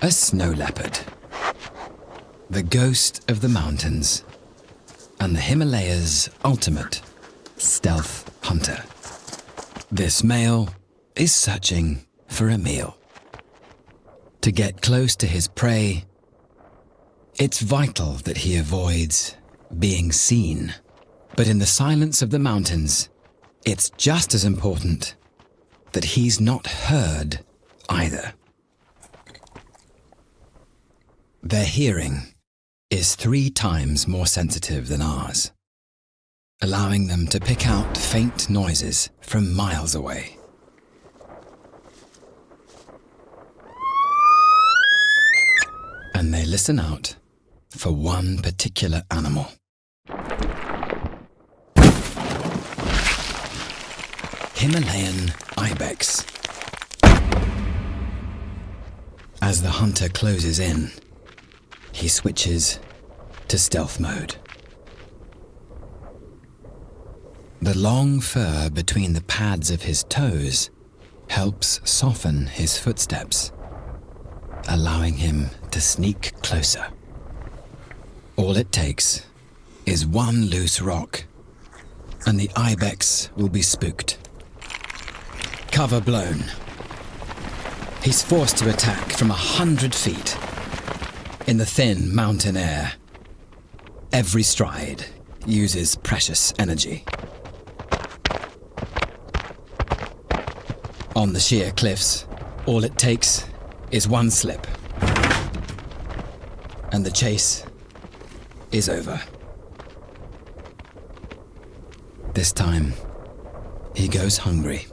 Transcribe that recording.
A snow leopard, the ghost of the mountains, and the Himalaya's ultimate stealth hunter. This male is searching for a meal. To get close to his prey, it's vital that he avoids being seen. But in the silence of the mountains, it's just as important that he's not heard either. Their hearing is 3 times more sensitive than ours, allowing them to pick out faint noises from miles away. And they listen out for one particular animal. Himalayan ibex. As the hunter closes in, he switches to stealth mode. The long fur between the pads of his toes helps soften his footsteps, allowing him to sneak closer. All it takes is one loose rock, and the ibex will be spooked. Cover blown. He's forced to attack from 100 feet in the thin mountain air. Every stride uses precious energy. On the sheer cliffs, all it takes is one slip, and the chase is over. This time, he goes hungry.